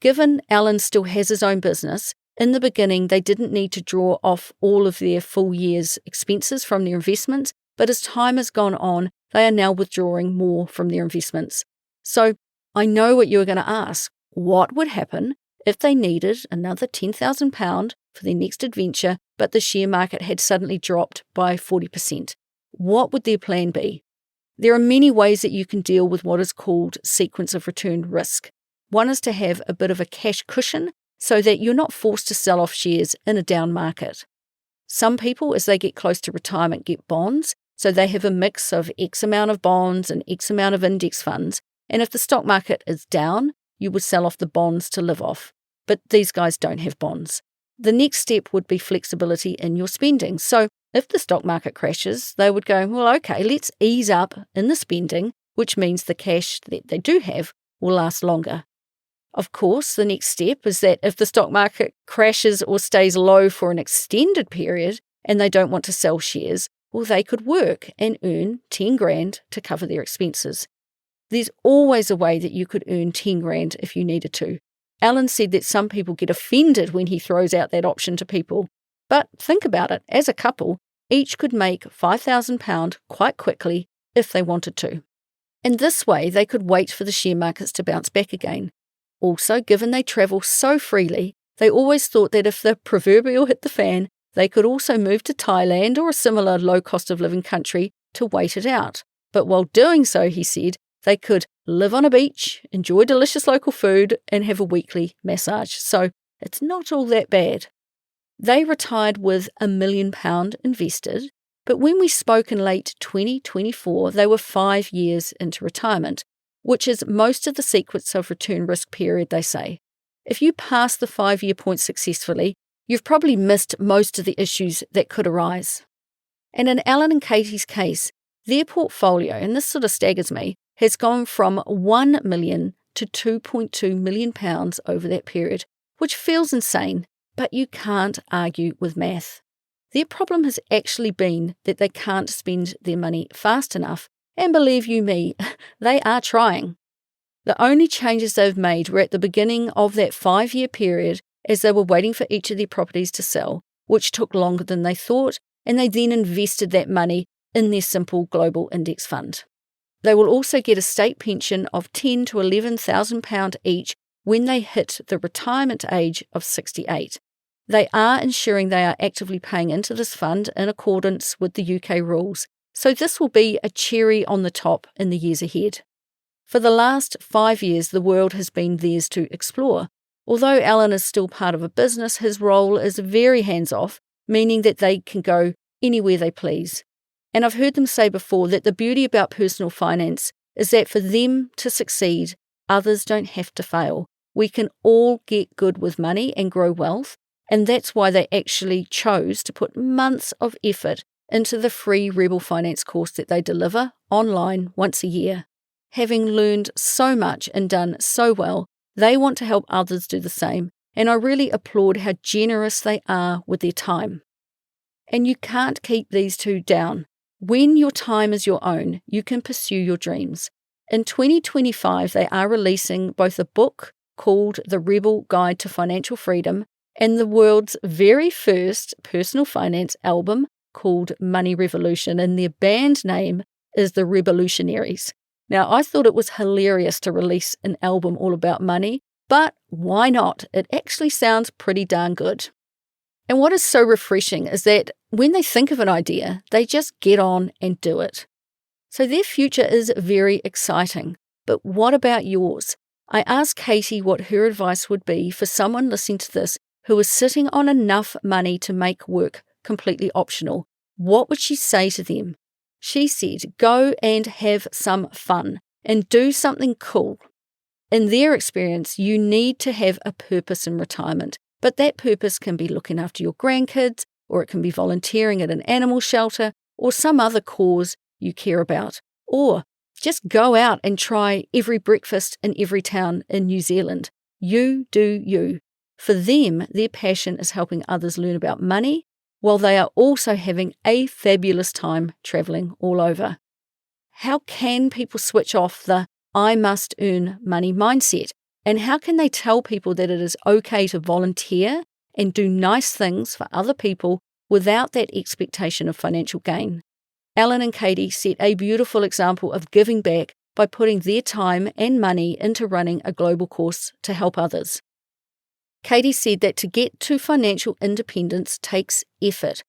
Given Alan still has his own business, in the beginning they didn't need to draw off all of their full year's expenses from their investments, but as time has gone on, they are now withdrawing more from their investments. So I know what you're going to ask. What would happen if they needed another £10,000 for their next adventure, but the share market had suddenly dropped by 40%? What would their plan be? There are many ways that you can deal with what is called sequence of return risk. One is to have a bit of a cash cushion so that you're not forced to sell off shares in a down market. Some people, as they get close to retirement, get bonds, so they have a mix of X amount of bonds and X amount of index funds, and if the stock market is down, you would sell off the bonds to live off. But these guys don't have bonds. The next step would be flexibility in your spending. So if the stock market crashes, they would go, well, okay, let's ease up in the spending, which means the cash that they do have will last longer. Of course, the next step is that if the stock market crashes or stays low for an extended period and they don't want to sell shares, well, they could work and earn 10 grand to cover their expenses. There's always a way that you could earn 10 grand if you needed to. Alan said that some people get offended when he throws out that option to people. But think about it, as a couple, each could make £5,000 quite quickly if they wanted to. In this way, they could wait for the share markets to bounce back again. Also, given they travel so freely, they always thought that if the proverbial hit the fan, they could also move to Thailand or a similar low cost of living country to wait it out. But while doing so, he said, they could live on a beach, enjoy delicious local food, and have a weekly massage. So it's not all that bad. They retired with £1 million invested, but when we spoke in late 2024, they were 5 years into retirement, which is most of the sequence of return risk period, they say. If you pass the 5-year point successfully, you've probably missed most of the issues that could arise. And in Alan and Katie's case, Their portfolio, and this sort of staggers me, has gone from 1 million to 2.2 million pounds over that period, which feels insane, but you can't argue with math. Their problem has actually been that they can't spend their money fast enough, and believe you me, they are trying. The only changes they've made were at the beginning of that 5-year period as they were waiting for each of their properties to sell, which took longer than they thought, and they then invested that money in their simple global index fund. They will also get a state pension of £10,000 to £11,000 each when they hit the retirement age of 68. They are ensuring they are actively paying into this fund in accordance with the UK rules, so this will be a cherry on the top in the years ahead. For the last 5 years, the world has been theirs to explore. Although Alan is still part of a business, his role is very hands-off, meaning that they can go anywhere they please. And I've heard them say before that the beauty about personal finance is that for them to succeed, others don't have to fail. We can all get good with money and grow wealth, and that's why they actually chose to put months of effort into the free Rebel Finance course that they deliver online once a year. Having learned so much and done so well, they want to help others do the same, and I really applaud how generous they are with their time. And you can't keep these two down. When your time is your own, you can pursue your dreams. In 2025, they are releasing both a book called The Rebel Guide to Financial Freedom and the world's very first personal finance album called Money Revolution, and their band name is The Revolutionaries. Now, I thought it was hilarious to release an album all about money, but why not? It actually sounds pretty darn good. And what is so refreshing is that when they think of an idea, they just get on and do it. So their future is very exciting. But what about yours? I asked Katie what her advice would be for someone listening to this who is sitting on enough money to make work completely optional. What would she say to them? She said, go and have some fun and do something cool. In their experience, you need to have a purpose in retirement, but that purpose can be looking after your grandkids, or it can be volunteering at an animal shelter, or some other cause you care about, or just go out and try every breakfast in every town in New Zealand. You do you. For them, their passion is helping others learn about money, while they are also having a fabulous time travelling all over. How can people switch off the I must earn money mindset? And how can they tell people that it is okay to volunteer and do nice things for other people without that expectation of financial gain? Alan and Katie set a beautiful example of giving back by putting their time and money into running a global course to help others. Katie said that to get to financial independence takes effort.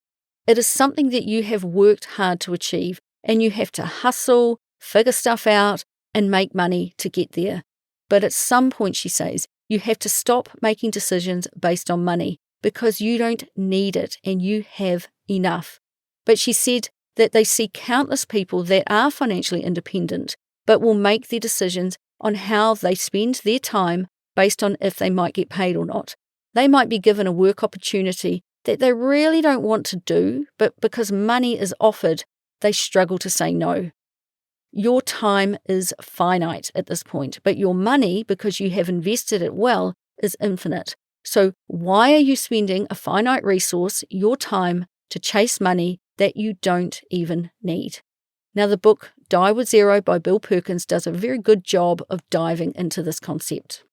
It is something that you have worked hard to achieve, and you have to hustle, figure stuff out, and make money to get there. But at some point, she says, you have to stop making decisions based on money because you don't need it and you have enough. But she said that they see countless people that are financially independent but will make their decisions on how they spend their time based on if they might get paid or not. They might be given a work opportunity that they really don't want to do, but because money is offered, they struggle to say no. Your time is finite at this point, but your money, because you have invested it well, is infinite. So why are you spending a finite resource, your time, to chase money that you don't even need? Now, the book Die with Zero by Bill Perkins does a very good job of diving into this concept.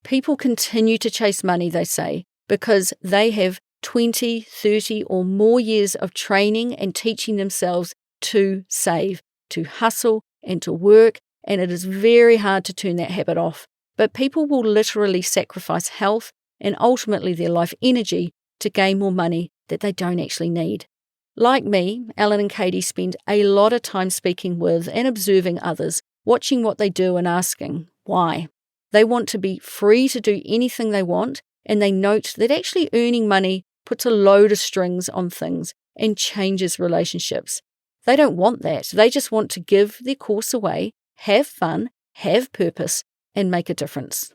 People continue to chase money, they say, because they have 20, 30 or more years of training and teaching themselves to save, to hustle and to work, and it is very hard to turn that habit off. But people will literally sacrifice health and ultimately their life energy to gain more money that they don't actually need. Like me, Alan and Katie spend a lot of time speaking with and observing others, watching what they do and asking why. They want to be free to do anything they want, and they note that actually earning money puts a load of strings on things and changes relationships. They don't want that. They just want to give their course away, have fun, have purpose, and make a difference.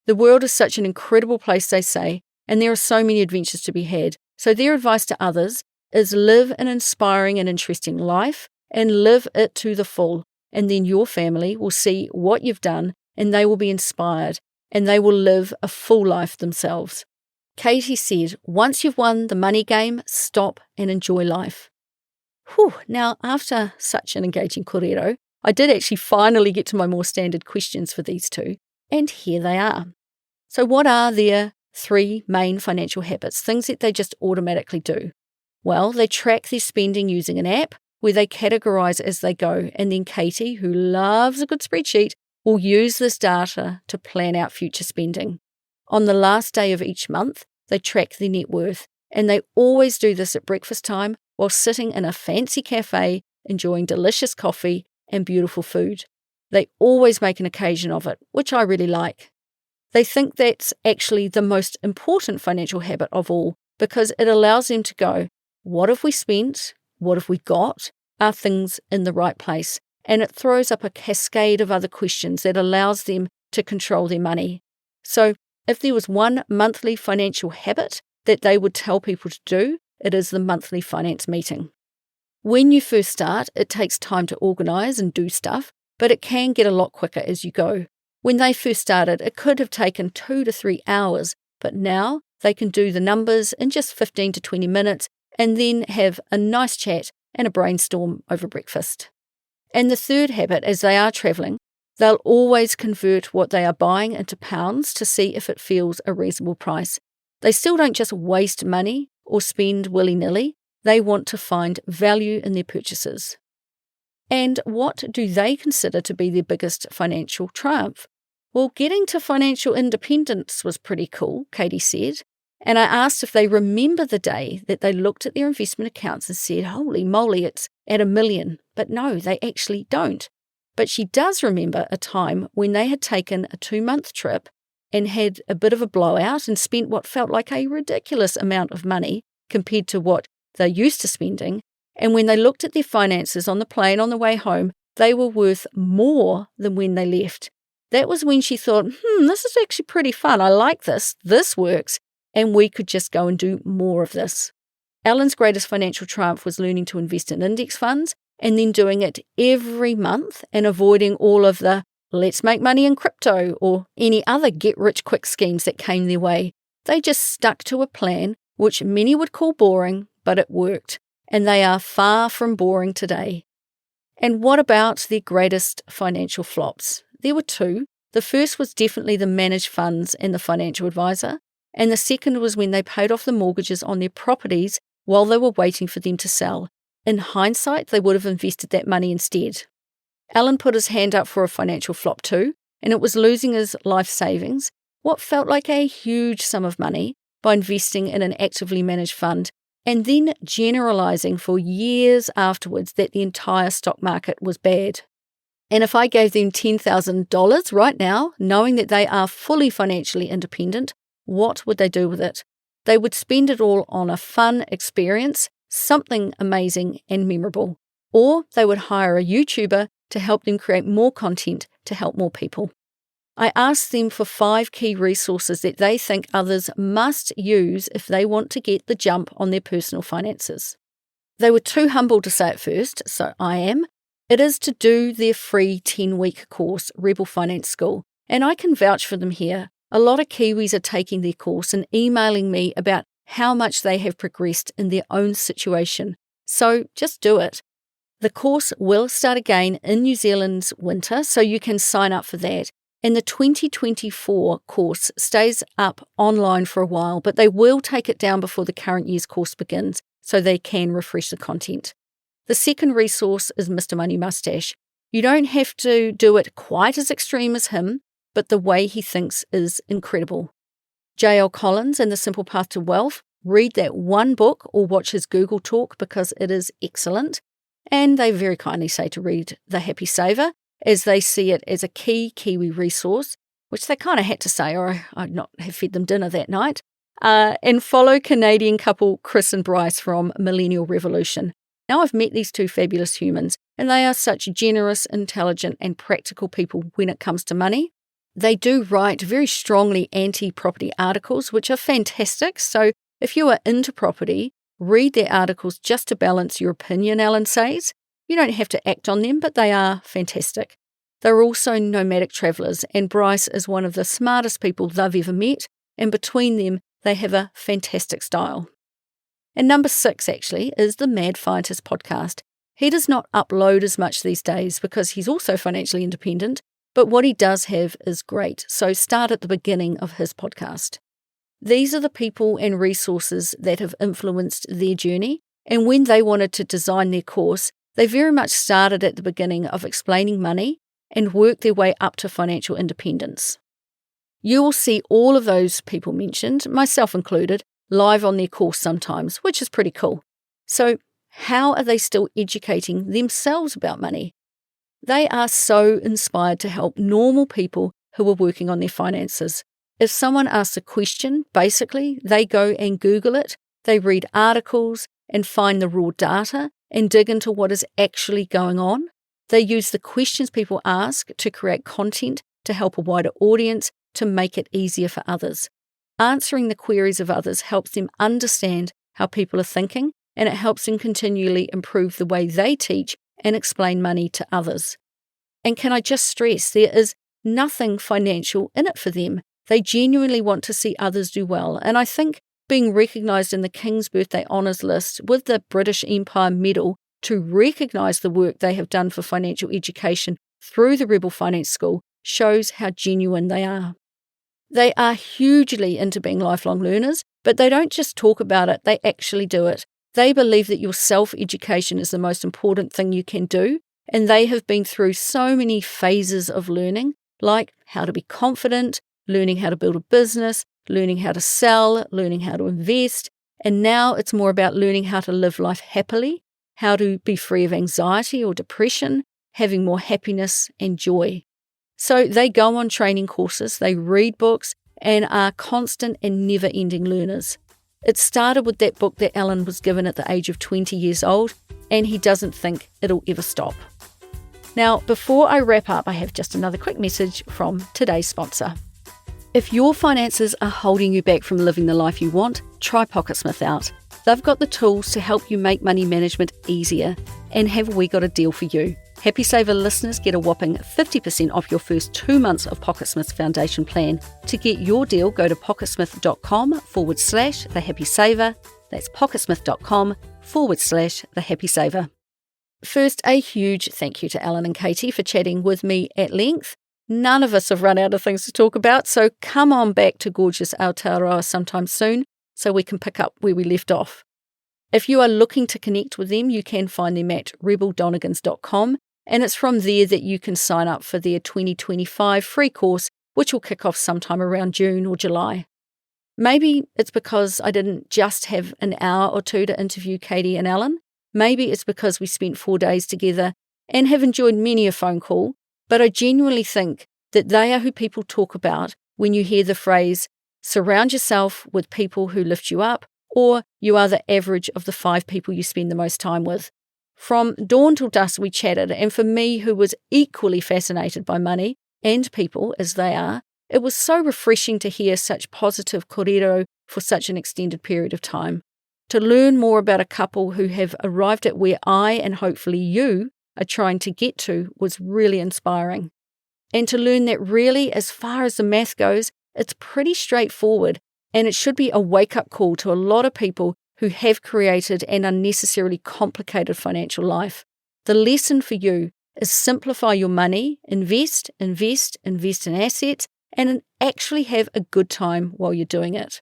The world is such an incredible place, they say, and there are so many adventures to be had. So their advice to others is live an inspiring and interesting life, and live it to the full. And then your family will see what you've done and they will be inspired and they will live a full life themselves. Katie said, once you've won the money game, stop and enjoy life. Now, after such an engaging kōrero, I did actually finally get to my more standard questions for these two, and here they are. So what are their 3 main financial habits, things that they just automatically do? Well, they track their spending using an app where they categorize as they go, and then Katie, who loves a good spreadsheet, will use this data to plan out future spending. On the last day of each month, they track their net worth, and they always do this at breakfast time while sitting in a fancy cafe, enjoying delicious coffee and beautiful food. They always make an occasion of it, which I really like. They think that's actually the most important financial habit of all because it allows them to go, what have we spent? What have we got? Are things in the right place? And it throws up a cascade of other questions that allows them to control their money. So if there was one monthly financial habit that they would tell people to do, it is the monthly finance meeting. When you first start, it takes time to organise and do stuff, but it can get a lot quicker as you go. When they first started, it could have taken 2 to 3 hours, but now they can do the numbers in just 15 to 20 minutes and then have a nice chat and a brainstorm over breakfast. And the third habit, as they are travelling, they'll always convert what they are buying into pounds to see if it feels a reasonable price. They still don't just waste money or spend willy-nilly. They want to find value in their purchases. And what do they consider to be their biggest financial triumph? Well, getting to financial independence was pretty cool, Katie said. And I asked if they remember the day that they looked at their investment accounts and said, holy moly, it's at $1 million. But no, they actually don't. But she does remember a time when they had taken a 2-month trip and had a bit of a blowout and spent what felt like a ridiculous amount of money compared to what they're used to spending. And when they looked at their finances on the plane on the way home, they were worth more than when they left. That was when she thought, this is actually pretty fun. I like this. This works. And we could just go and do more of this. Alan's greatest financial triumph was learning to invest in index funds and then doing it every month and avoiding all of the let's make money in crypto or any other get-rich-quick schemes that came their way. They just stuck to a plan, which many would call boring, but it worked. And they are far from boring today. And what about their greatest financial flops? There were 2. The first was definitely the managed funds and the financial advisor. And the second was when they paid off the mortgages on their properties while they were waiting for them to sell. In hindsight, they would have invested that money instead. Alan put his hand up for a financial flop too, and it was losing his life savings, what felt like a huge sum of money, by investing in an actively managed fund, and then generalising for years afterwards that the entire stock market was bad. And if I gave them $10,000 right now, knowing that they are fully financially independent, what would they do with it? They would spend it all on a fun experience, something amazing and memorable. Or they would hire a YouTuber to help them create more content to help more people. I asked them for 5 key resources that they think others must use if they want to get the jump on their personal finances. They were too humble to say it first, so I am. It is to do their free 10-week course, Rebel Finance School, and I can vouch for them here. A lot of Kiwis are taking their course and emailing me about how much they have progressed in their own situation. So just do it. The course will start again in New Zealand's winter, so you can sign up for that. And the 2024 course stays up online for a while, but they will take it down before the current year's course begins, so they can refresh the content. The second resource is Mr. Money Mustache. You don't have to do it quite as extreme as him, but the way he thinks is incredible. J.L. Collins and The Simple Path to Wealth, read that one book or watch his Google Talk because it is excellent. And they very kindly say to read The Happy Saver, as they see it as a key Kiwi resource, which they kind of had to say or I'd not have fed them dinner that night. And follow Canadian couple Chris and Bryce from Millennial Revolution. Now I've met these 2 fabulous humans, and they are such generous, intelligent and practical people when it comes to money. They do write very strongly anti-property articles, which are fantastic. So if you are into property, read their articles just to balance your opinion, Alan says. You don't have to act on them, but they are fantastic. They're also nomadic travellers, and Bryce is one of the smartest people they've ever met, and between them, they have a fantastic style. And number 6, actually, is the Mad Fientist podcast. He does not upload as much these days because he's also financially independent, but what he does have is great, so start at the beginning of his podcast. These are the people and resources that have influenced their journey, and when they wanted to design their course, they very much started at the beginning of explaining money and worked their way up to financial independence. You will see all of those people mentioned, myself included, live on their course sometimes, which is pretty cool. So how are they still educating themselves about money? They are so inspired to help normal people who are working on their finances. If someone asks a question, basically, they go and Google it, they read articles and find the raw data and dig into what is actually going on. They use the questions people ask to create content to help a wider audience to make it easier for others. Answering the queries of others helps them understand how people are thinking, and it helps them continually improve the way they teach and explain money to others. And can I just stress, there is nothing financial in it for them. They genuinely want to see others do well, and I think being recognised in the King's Birthday Honours list with the British Empire Medal to recognise the work they have done for financial education through the Rebel Finance School shows how genuine they are. They are hugely into being lifelong learners, but they don't just talk about it, they actually do it. They believe that your self-education is the most important thing you can do, and they have been through so many phases of learning, like how to be confident, learning how to build a business, learning how to sell, learning how to invest, and now it's more about learning how to live life happily, how to be free of anxiety or depression, having more happiness and joy. So they go on training courses, they read books, and are constant and never-ending learners. It started with that book that Alan was given at the age of 20 years old, and he doesn't think it'll ever stop. Now, before I wrap up, I have just another quick message from today's sponsor. If your finances are holding you back from living the life you want, try Pocketsmith out. They've got the tools to help you make money management easier. And have we got a deal for you? Happy Saver listeners get a whopping 50% off your first 2 months of Pocketsmith's foundation plan. To get your deal, go to pocketsmith.com/thehappysaver. That's pocketsmith.com/thehappysaver. First, a huge thank you to Alan and Katie for chatting with me at length. None of us have run out of things to talk about, so come on back to gorgeous Aotearoa sometime soon so we can pick up where we left off. If you are looking to connect with them, you can find them at rebeldonegans.com, and it's from there that you can sign up for their 2025 free course, which will kick off sometime around June or July. Maybe it's because I didn't just have an hour or two to interview Katie and Alan. Maybe it's because we spent 4 days together and have enjoyed many a phone call, but I genuinely think that they are who people talk about when you hear the phrase, surround yourself with people who lift you up, or you are the average of the 5 people you spend the most time with. From dawn till dusk we chatted, and for me, who was equally fascinated by money and people as they are, it was so refreshing to hear such positive kōrero for such an extended period of time. To learn more about a couple who have arrived at where I and hopefully you are trying to get to was really inspiring. And to learn that really, as far as the math goes, it's pretty straightforward, and it should be a wake-up call to a lot of people who have created an unnecessarily complicated financial life. The lesson for you is simplify your money, invest in assets, and actually have a good time while you're doing it.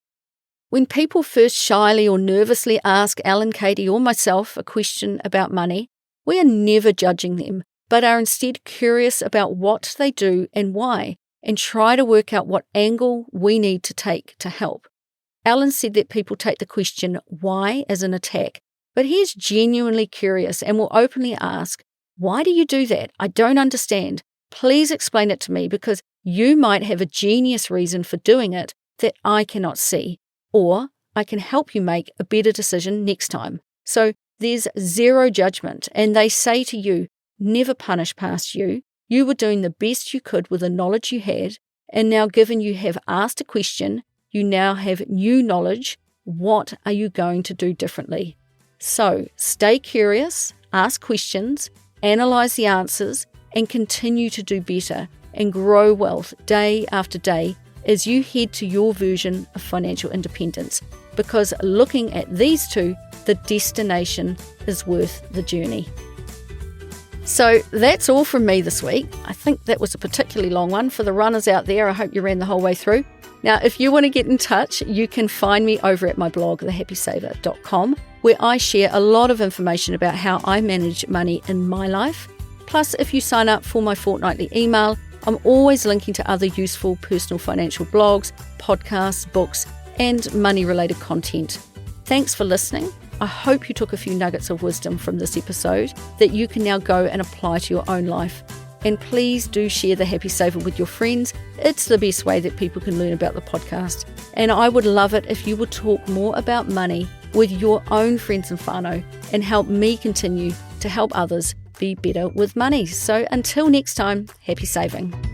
When people first shyly or nervously ask Alan, Katie, or myself a question about money, we are never judging them, but are instead curious about what they do and why, and try to work out what angle we need to take to help. Alan said that people take the question why as an attack, but he is genuinely curious and will openly ask, why do you do that? I don't understand. Please explain it to me, because you might have a genius reason for doing it that I cannot see, or I can help you make a better decision next time. So there's zero judgment, and they say to you, never punish past you. You were doing the best you could with the knowledge you had, and now given you have asked a question, you now have new knowledge. What are you going to do differently? So stay curious, ask questions, analyse the answers, and continue to do better and grow wealth day after day as you head to your version of financial independence. Because looking at these two, the destination is worth the journey. So that's all from me this week. I think that was a particularly long one. For the runners out there, I hope you ran the whole way through. Now, if you want to get in touch, you can find me over at my blog, thehappysaver.com, where I share a lot of information about how I manage money in my life. Plus, if you sign up for my fortnightly email, I'm always linking to other useful personal financial blogs, podcasts, books, and money-related content. Thanks for listening. I hope you took a few nuggets of wisdom from this episode that you can now go and apply to your own life. And please do share the Happy Saver with your friends. It's the best way that people can learn about the podcast. And I would love it if you would talk more about money with your own friends and whānau and help me continue to help others be better with money. So until next time, happy saving.